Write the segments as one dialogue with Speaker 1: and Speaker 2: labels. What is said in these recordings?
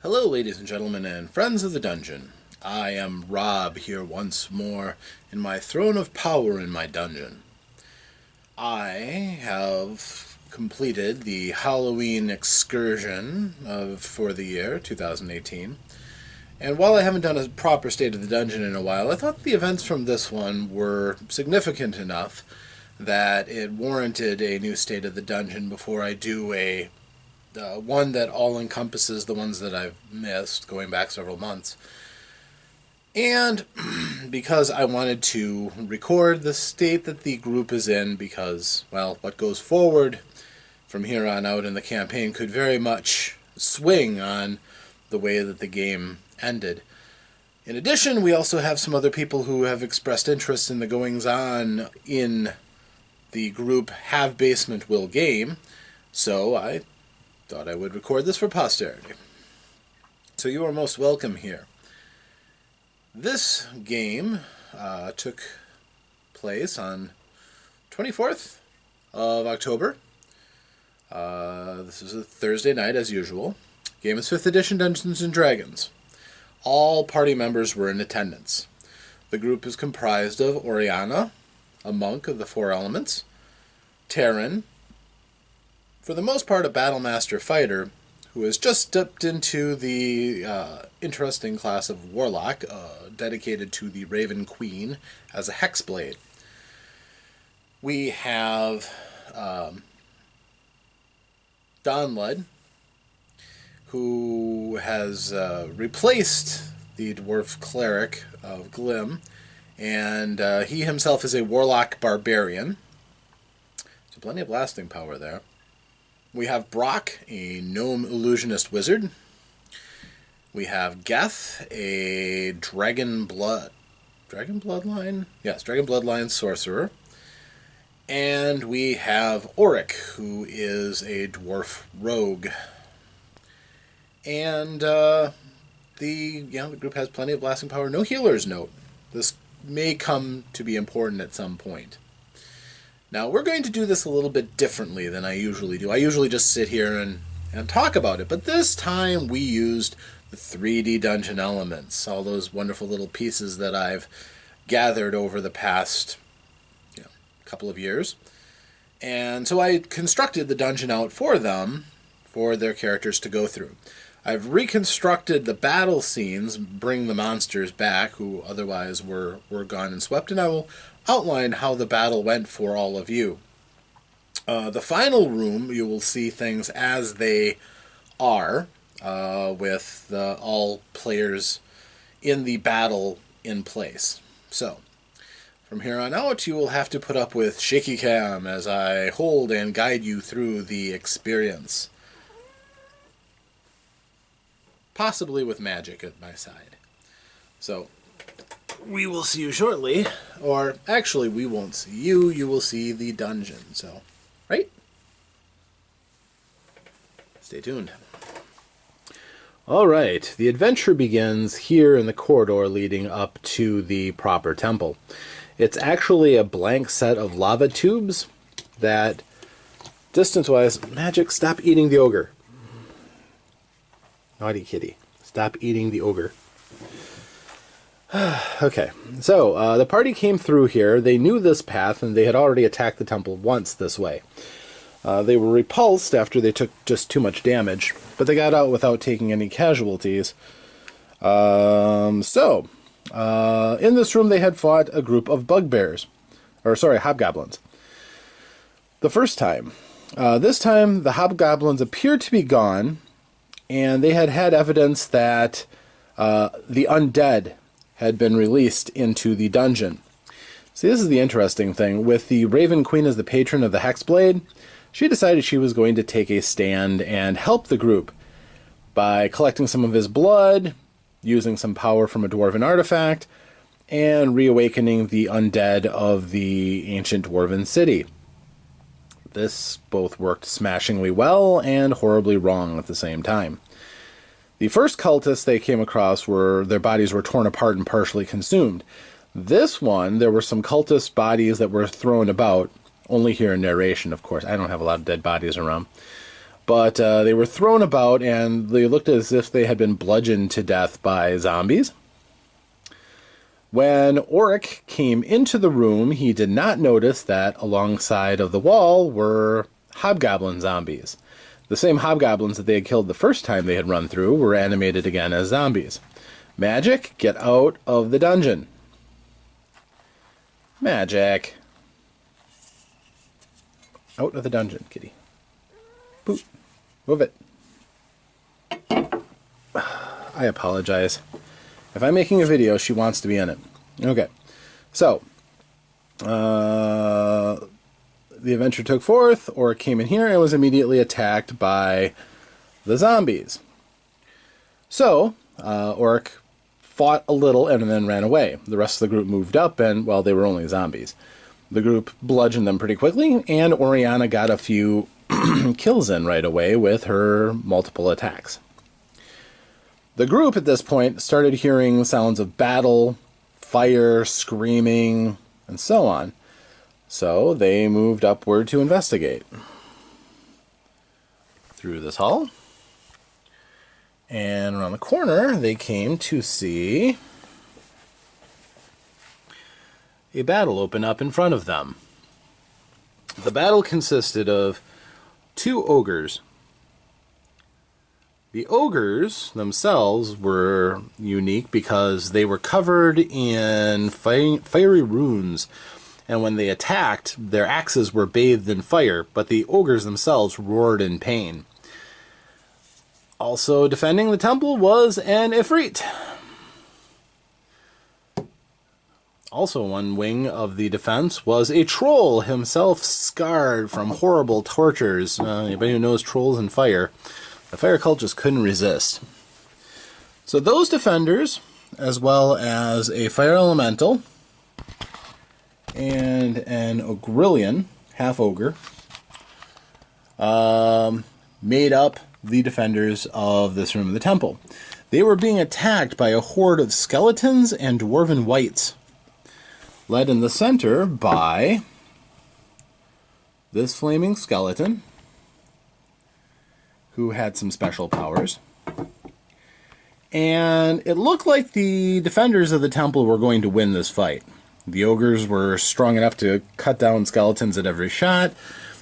Speaker 1: Hello, ladies and gentlemen, and friends of the dungeon. I am Rob here once more in my throne of power in my dungeon. I have completed the Halloween excursion for the year 2018, and while I haven't done a proper state of the dungeon in a while, I thought the events from this one were significant enough that it warranted a new state of the dungeon before I do a one that all encompasses the ones that I've missed going back several months. And because I wanted to record the state that the group is in, because, well, what goes forward from here on out in the campaign could very much swing on the way that the game ended. In addition, we also have some other people who have expressed interest in the goings-on in the group Have Basement Will game, so I thought I would record this for posterity. So you are most welcome here. This game took place on 24th of October. This is a Thursday night as usual. Game is 5th edition Dungeons & Dragons. All party members were in attendance. The group is comprised of Oriana, a monk of the Four Elements, Taryn, for the most part a Battlemaster fighter, who has just stepped into the interesting class of Warlock, dedicated to the Raven Queen as a Hexblade. We have Donlud, who has replaced the Dwarf Cleric of Glim, and he himself is a Warlock Barbarian. So plenty of blasting power there. We have Brock, a Gnome Illusionist Wizard. We have Geth, a Dragon Bloodline? Yes, Dragon Bloodline Sorcerer. And we have Auric, who is a Dwarf Rogue. And the group has plenty of blasting power. No healers, note. This may come to be important at some point. Now, we're going to do this a little bit differently than I usually do. I usually just sit here and talk about it, but this time we used the 3D dungeon elements, all those wonderful little pieces that I've gathered over the past couple of years. And so I constructed the dungeon out for them, for their characters to go through. I've reconstructed the battle scenes, bring the monsters back, who otherwise were gone and swept, and I will outline how the battle went for all of you. The final room, you will see things as they are, with all players in the battle in place. So, from here on out, you will have to put up with shaky cam as I hold and guide you through the experience. Possibly with magic at my side. So, we will see you shortly, or actually we won't see you, you will see the dungeon, so, right? Stay tuned. Alright, the adventure begins here in the corridor leading up to the proper temple. It's actually a blank set of lava tubes that, distance-wise, magic, stop eating the ogre. Naughty kitty, stop eating the ogre. Okay, so the party came through here. They knew this path, and they had already attacked the temple once this way. They were repulsed after they took just too much damage, but they got out without taking any casualties. In this room they had fought a group of hobgoblins. The first time. This time the hobgoblins appeared to be gone, and they had evidence that the undead had been released into the dungeon. See, this is the interesting thing. With the Raven Queen as the patron of the Hexblade, she decided she was going to take a stand and help the group by collecting some of his blood, using some power from a dwarven artifact, and reawakening the undead of the ancient dwarven city. This both worked smashingly well and horribly wrong at the same time. The first cultists they came across their bodies were torn apart and partially consumed. This one, there were some cultist bodies that were thrown about, only here in narration, of course. I don't have a lot of dead bodies around. But they were thrown about, and they looked as if they had been bludgeoned to death by zombies. When Oric came into the room, he did not notice that alongside of the wall were hobgoblin zombies. The same hobgoblins that they had killed the first time they had run through were animated again as zombies. Magic, get out of the dungeon. Magic. Out of the dungeon, kitty. Boop. Move it. I apologize. If I'm making a video, she wants to be in it. Okay. So, the adventure took forth, or came in here, and was immediately attacked by the zombies. So, Oric fought a little and then ran away. The rest of the group moved up, and, well, they were only zombies. The group bludgeoned them pretty quickly, and Oriana got a few kills in right away with her multiple attacks. The group at this point started hearing sounds of battle, fire, screaming, and so on. So they moved upward to investigate. Through this hall. And around the corner, they came to see a battle open up in front of them. The battle consisted of 2 ogres. The ogres themselves were unique because they were covered in fiery runes, and when they attacked, their axes were bathed in fire, but the ogres themselves roared in pain. Also defending the temple was an Ifrit. Also one wing of the defense was a troll, himself scarred from horrible tortures. Anybody who knows trolls and fire, the fire cult just couldn't resist. So those defenders, as well as a fire elemental and an ogrillion, half ogre, made up the defenders of this room of the temple. They were being attacked by a horde of skeletons and dwarven wights, led in the center by this flaming skeleton, who had some special powers. And it looked like the defenders of the temple were going to win this fight. The ogres were strong enough to cut down skeletons at every shot.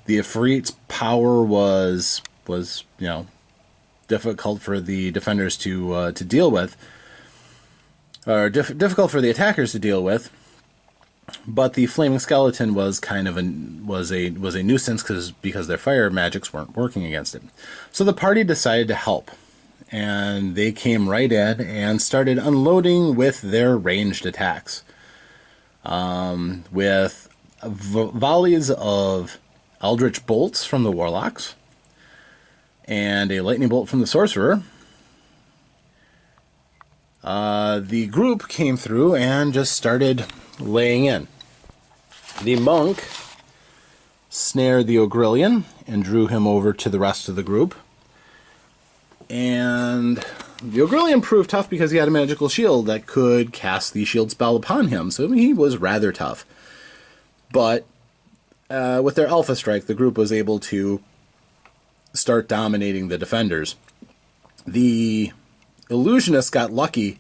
Speaker 1: The Ifrit's power was difficult for the defenders to deal with, or difficult for the attackers to deal with. But the flaming skeleton was kind of a nuisance because their fire magics weren't working against it. So the party decided to help, and they came right in and started unloading with their ranged attacks, with volleys of eldritch bolts from the warlocks and a lightning bolt from the sorcerer. The group came through and just started laying in. The monk snared the ogrillion and drew him over to the rest of the group. And the ogrillion proved tough because he had a magical shield that could cast the shield spell upon him, so he was rather tough. But with their Alpha Strike, the group was able to start dominating the defenders. The illusionist got lucky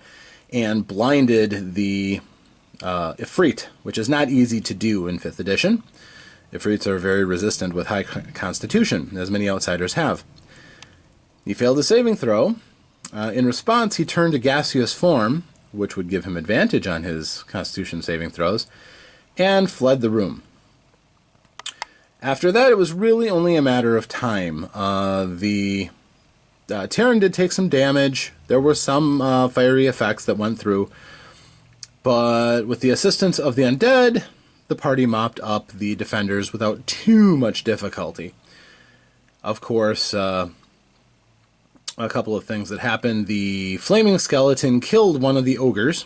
Speaker 1: and blinded the Ifrit, which is not easy to do in 5th edition. Ifrits are very resistant with high constitution, as many outsiders have. He failed a saving throw. In response, he turned to gaseous form, which would give him advantage on his constitution saving throws, and fled the room. After that, it was really only a matter of time. The Terran did take some damage. There were some fiery effects that went through. But with the assistance of the undead, the party mopped up the defenders without too much difficulty. Of course, a couple of things that happened. The flaming skeleton killed one of the ogres,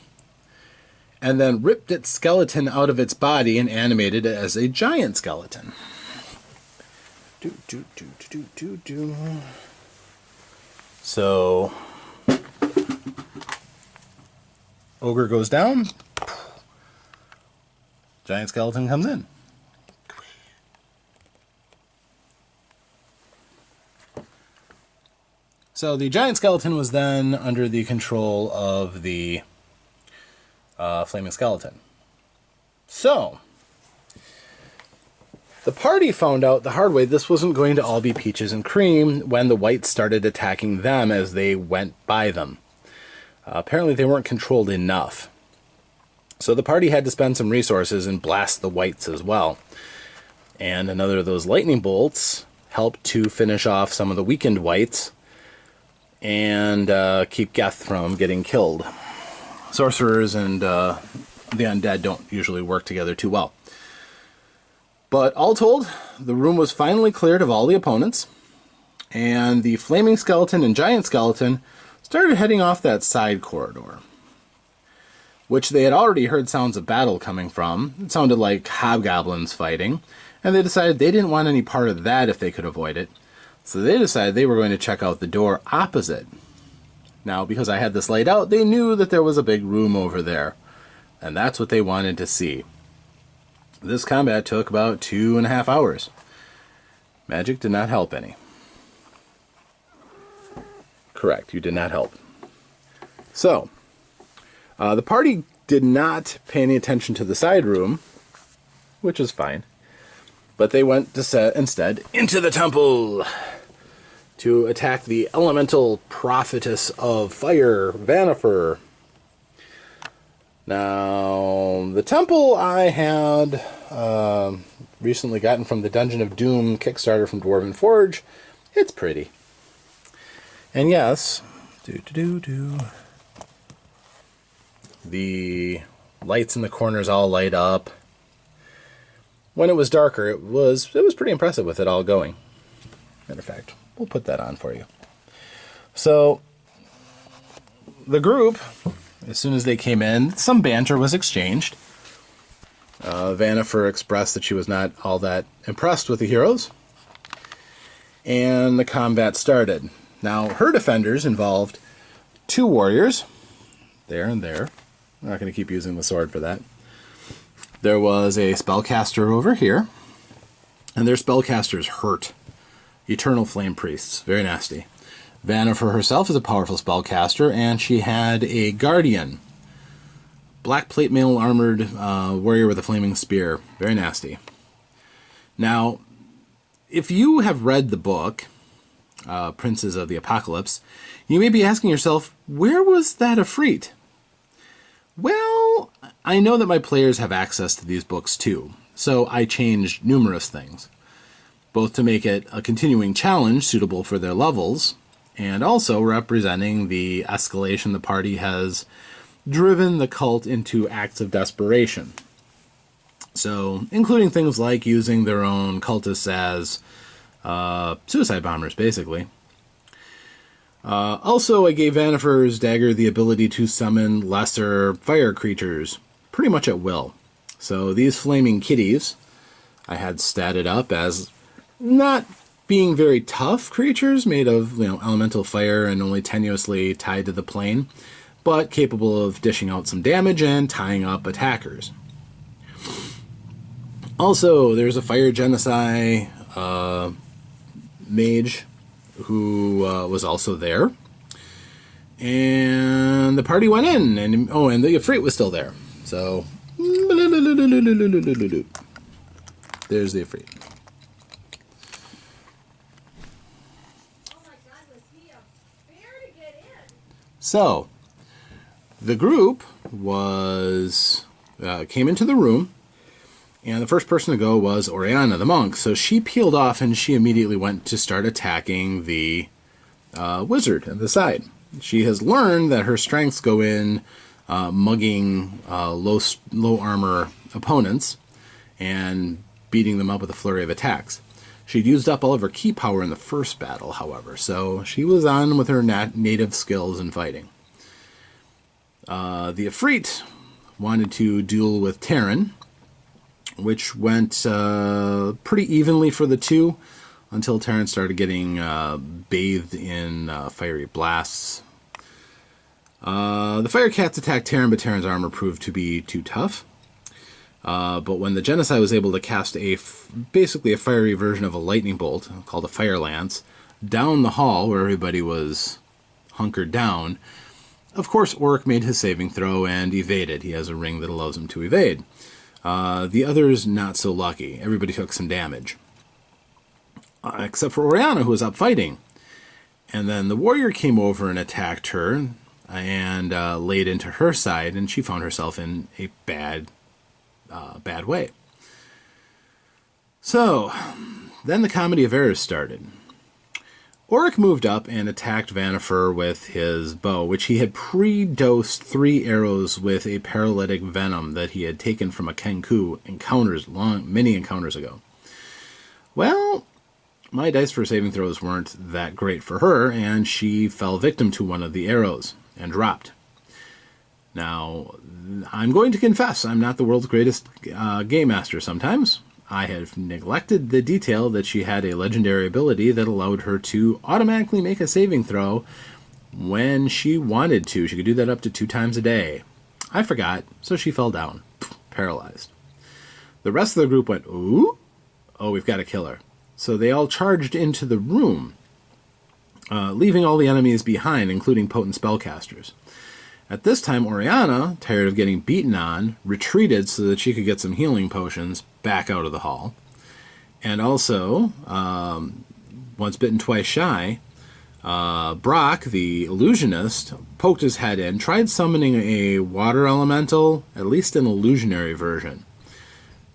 Speaker 1: and then ripped its skeleton out of its body and animated it as a giant skeleton. So ogre goes down, giant skeleton comes in. So the giant skeleton was then under the control of the flaming skeleton. So the party found out the hard way this wasn't going to all be peaches and cream when the whites started attacking them as they went by them. Apparently they weren't controlled enough. So the party had to spend some resources and blast the whites as well. And another of those lightning bolts helped to finish off some of the weakened whites and keep Geth from getting killed. Sorcerers and the undead don't usually work together too well. But all told, the room was finally cleared of all the opponents, and the flaming skeleton and giant skeleton started heading off that side corridor, which they had already heard sounds of battle coming from. It sounded like hobgoblins fighting, and they decided they didn't want any part of that if they could avoid it. So they decided they were going to check out the door opposite. Now, because I had this laid out, they knew that there was a big room over there, and that's what they wanted to see. This combat took about 2.5 hours. Magic did not help any. Correct, you did not help. So, the party did not pay any attention to the side room, which is fine. But they went instead into the temple to attack the elemental prophetess of fire, Vanifer. Now, the temple I had recently gotten from the Dungeon of Doom Kickstarter from Dwarven Forge. It's pretty. And yes, the lights in the corners all light up. When it was darker, it was pretty impressive with it all going. Matter of fact, we'll put that on for you. So, the group, as soon as they came in, some banter was exchanged. Vanifer expressed that she was not all that impressed with the heroes. And the combat started. Now, her defenders involved 2 warriors. There and there. I'm not going to keep using the sword for that. There was a spellcaster over here. And their spellcasters hurt. Eternal Flame Priests. Very nasty. Vanifer herself is a powerful spellcaster, and she had a guardian. Black plate mail armored warrior with a flaming spear. Very nasty. Now, if you have read the book, Princes of the Apocalypse, you may be asking yourself, where was that Ifrit? Well, I know that my players have access to these books too, so I changed numerous things, both to make it a continuing challenge suitable for their levels, and also representing the escalation the party has driven the cult into acts of desperation. So, including things like using their own cultists as suicide bombers, basically. Also, I gave Vanifer's dagger the ability to summon lesser fire creatures, pretty much at will. So these flaming kitties, I had statted up as not being very tough creatures, made of elemental fire and only tenuously tied to the plane, but capable of dishing out some damage and tying up attackers. Also, there's a fire genocide mage who was also there. And the party went in, and the Ifrit was still there. So, there's the Ifrit. So, the group came into the room, and the first person to go was Oriana, the monk. So she peeled off, and she immediately went to start attacking the wizard at the side. She has learned that her strengths go in mugging low armor opponents and beating them up with a flurry of attacks. She'd used up all of her key power in the first battle, however, so she was on with her native skills in fighting. The Ifrit wanted to duel with Terran, which went pretty evenly for the two until Terran started getting bathed in fiery blasts. The Fire Cats attacked Terran, but Terran's armor proved to be too tough. But when the Genocide was able to cast basically a fiery version of a lightning bolt called a Fire Lance down the hall where everybody was hunkered down, of course, Oric made his saving throw and evaded. He has a ring that allows him to evade. The others, not so lucky. Everybody took some damage. Except for Oriana, who was up fighting. And then the warrior came over and attacked her and laid into her side, and she found herself in a bad way. So, then the Comedy of Errors started. Oric moved up and attacked Vannifar with his bow, which he had pre-dosed 3 arrows with a paralytic venom that he had taken from a Kenku many encounters ago. Well, my dice for saving throws weren't that great for her, and she fell victim to one of the arrows and dropped. Now, I'm going to confess, I'm not the world's greatest game master sometimes. I have neglected the detail that she had a legendary ability that allowed her to automatically make a saving throw when she wanted to. She could do that up to 2 times a day. I forgot, so she fell down, paralyzed. The rest of the group went, ooh, oh, we've got to kill her. So they all charged into the room, leaving all the enemies behind, including potent spellcasters. At this time, Oriana, tired of getting beaten on, retreated so that she could get some healing potions back out of the hall. And also, once bitten, twice shy, Brock, the illusionist, poked his head in, tried summoning a water elemental, at least an illusionary version.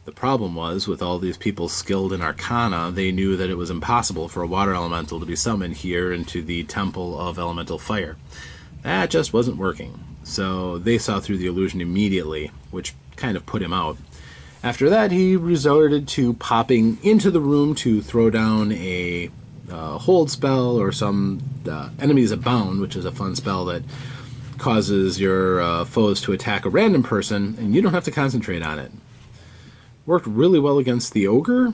Speaker 1: The problem was, with all these people skilled in Arcana, they knew that it was impossible for a water elemental to be summoned here into the Temple of Elemental Fire. That just wasn't working. So they saw through the illusion immediately, which kind of put him out. After that, he resorted to popping into the room to throw down a hold spell or some Enemies Abound, which is a fun spell that causes your foes to attack a random person, and you don't have to concentrate on it. Worked really well against the ogre.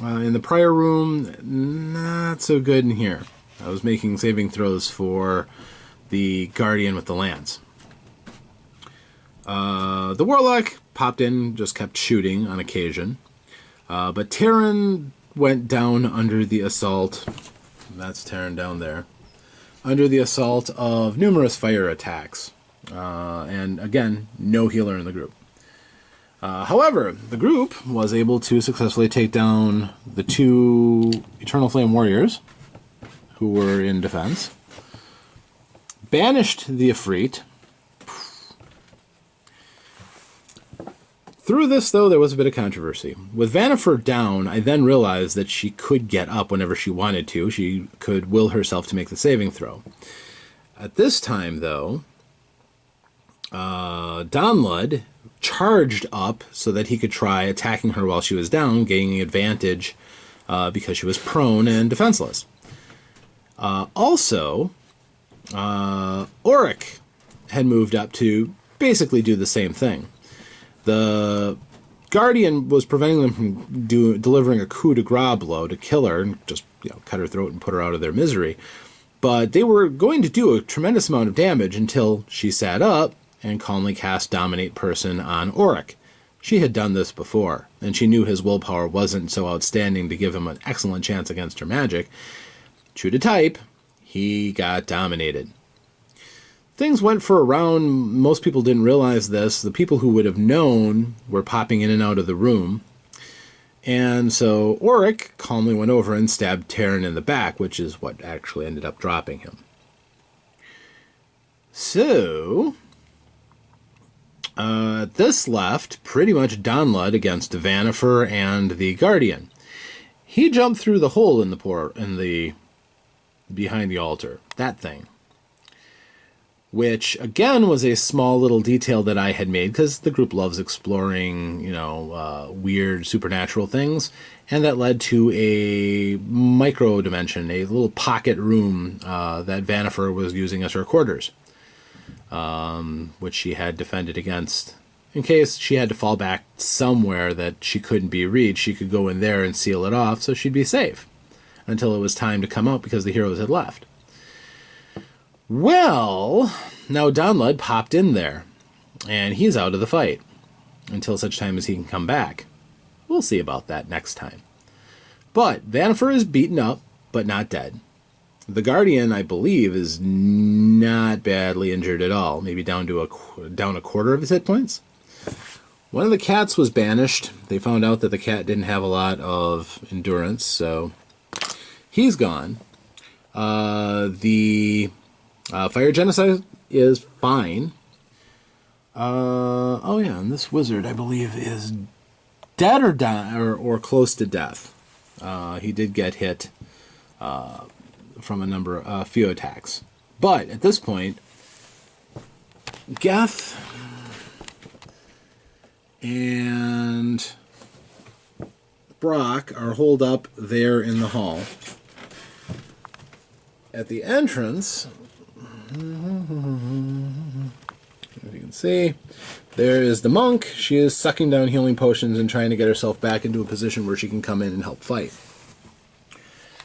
Speaker 1: In the prior room, not so good in here. I was making saving throws for the guardian with the lance. The warlock popped in, just kept shooting on occasion. But Terran went down under the assault. That's Terran down there. Under the assault of numerous fire attacks. And again, no healer in the group. However, the group was able to successfully take down the 2 Eternal Flame Warriors who were in defense. Banished the Ifrit. Through this, though, there was a bit of controversy. With Vannifar down, I then realized that she could get up whenever she wanted to. She could will herself to make the saving throw. At this time, though, Donlud charged up so that he could try attacking her while she was down, gaining advantage because she was prone and defenseless. Also, Oric had moved up to basically do the same thing. The Guardian was preventing them from delivering a coup de grace blow to kill her and just cut her throat and put her out of their misery. But they were going to do a tremendous amount of damage until she sat up and calmly cast Dominate Person on Oric. She had done this before, and she knew his willpower wasn't so outstanding to give him an excellent chance against her magic. True to type, he got dominated. Things went for a round. Most people didn't realize this. The people who would have known were popping in and out of the room. And so Oric calmly went over and stabbed Terran in the back, which is what actually ended up dropping him. So, this left pretty much Donlud against Vannifar and the Guardian. He jumped through the hole in the behind the altar. That thing. Which, again, was a small little detail that I had made, because the group loves exploring, weird supernatural things, and that led to a micro dimension, a little pocket room that Vannifar was using as her quarters, which she had defended against. In case she had to fall back somewhere that she couldn't be reached, she could go in there and seal it off, so she'd be safe until it was time to come out because the heroes had left. Well, now Donlud popped in there, and he's out of the fight until such time as he can come back. We'll see about that next time. But Vannifar is beaten up, but not dead. The Guardian, I believe, is not badly injured at all. Maybe down to a quarter of his hit points. One of the cats was banished. They found out that the cat didn't have a lot of endurance, so he's gone. The Fire Genocide is fine. Oh yeah, and this wizard, I believe, is dead or close to death. He did get hit from a few attacks. But at this point, Geth and Brock are holed up there in the hall. At the entrance, if you can see, there is the monk. She is sucking down healing potions and trying to get herself back into a position where she can come in and help fight.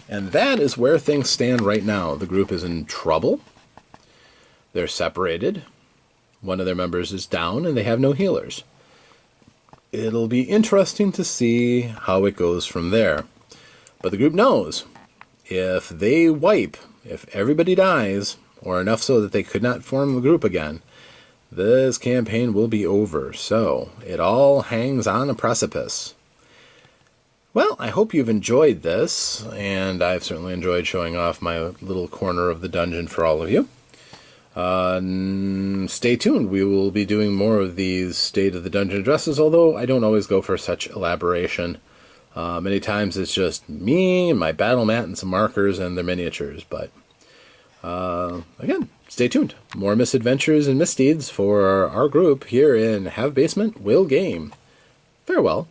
Speaker 1: And that is where things stand right now. The group is in trouble. They're separated. One of their members is down, and they have no healers. It'll be interesting to see how it goes from there. But the group knows if they wipe, if everybody dies, or enough so that they could not form the group again, this campaign will be over. So it all hangs on a precipice. Well, I hope you've enjoyed this, and I've certainly enjoyed showing off my little corner of the dungeon for all of you. Stay tuned. We will be doing more of these State of the Dungeon addresses, although I don't always go for such elaboration. Many times it's just me and my battle mat and some markers and their miniatures, but again, stay tuned. More misadventures and misdeeds for our group here in Have Basement Will Game. Farewell.